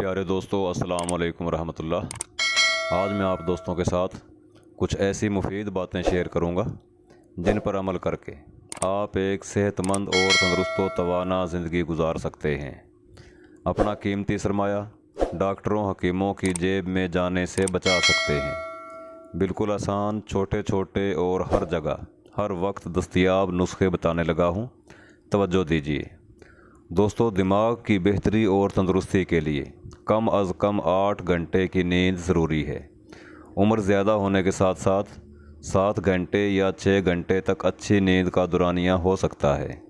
प्यारे दोस्तों, अस्सलाम वालेकुम रहमतुल्लाह। आज मैं आप दोस्तों के साथ कुछ ऐसी मुफीद बातें शेयर करूंगा जिन पर अमल करके आप एक सेहतमंद और तंदुरुस्त व तवाना ज़िंदगी गुजार सकते हैं। अपना कीमती सरमाया डॉक्टरों हकीमों की जेब में जाने से बचा सकते हैं। बिल्कुल आसान, छोटे छोटे और हर जगह हर वक्त दस्तयाब नुस्खे बताने लगा हूँ, तवज्जो दीजिए। दोस्तों, दिमाग की बेहतरी और तंदुरुस्ती के लिए कम अज़ कम 8 घंटे की नींद ज़रूरी है। उम्र ज़्यादा होने के साथ साथ 7 घंटे या 6 घंटे तक अच्छी नींद का दुरानिया हो सकता है,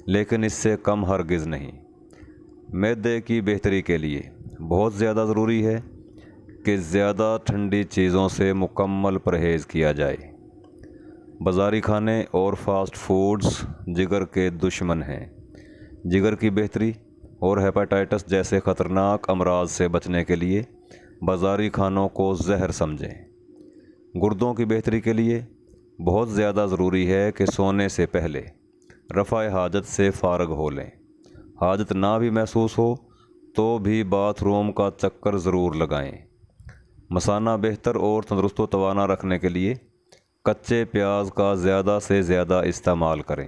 लेकिन इससे कम हरगिज़ नहीं। मैदे की बेहतरी के लिए बहुत ज़्यादा ज़रूरी है कि ज़्यादा ठंडी चीज़ों से मुकम्मल परहेज़ किया जाए। बाज़ारी खाने और फास्ट फूड्स जिगर के दुश्मन हैं। जिगर की बेहतरी और हेपेटाइटिस जैसे ख़तरनाक अमराज से बचने के लिए बाज़ारी खानों को जहर समझें। गुर्दों की बेहतरी के लिए बहुत ज़्यादा ज़रूरी है कि सोने से पहले रफ़ाए हाजत से फ़ारग हो लें। हाजत ना भी महसूस हो तो भी बाथरूम का चक्कर ज़रूर लगाएं। मसाना बेहतर और तंदुरुस्त व तवाना रखने के लिए कच्चे प्याज का ज़्यादा से ज़्यादा इस्तेमाल करें।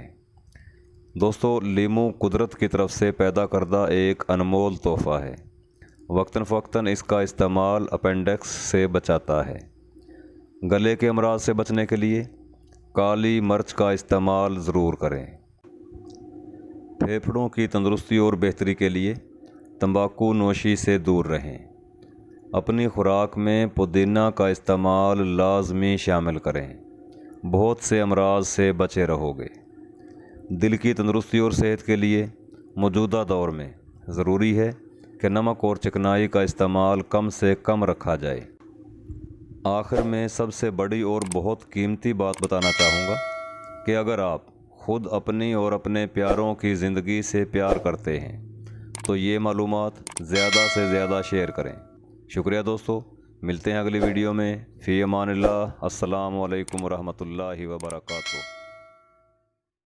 दोस्तों, लीमू कुदरत की तरफ से पैदा करदा एक अनमोल तोहफ़ा है। वक्तन फ़वक्तन इसका इस्तेमाल अपेंडिक्स से बचाता है। गले के अमराज से बचने के लिए काली मिर्च का इस्तेमाल ज़रूर करें। फेफड़ों की तंदुरुस्ती और बेहतरी के लिए तंबाकू नोशी से दूर रहें। अपनी खुराक में पुदीना का इस्तेमाल लाजमी शामिल करें। बहुत से अमराज से बचे रहोगे। दिल की तंदुरुस्ती और सेहत के लिए मौजूदा दौर में ज़रूरी है कि नमक और चिकनाई का इस्तेमाल कम से कम रखा जाए। आखिर में सबसे बड़ी और बहुत कीमती बात बताना चाहूँगा कि अगर आप ख़ुद अपनी और अपने प्यारों की ज़िंदगी से प्यार करते हैं तो ये मालूमात ज़्यादा से ज़्यादा शेयर करें। शुक्रिया दोस्तों, मिलते हैं अगली वीडियो में। फ़ी अमानिल्लाह। अस्सलामु अलैकुम रहमतुल्लाहि व बरकातुहू।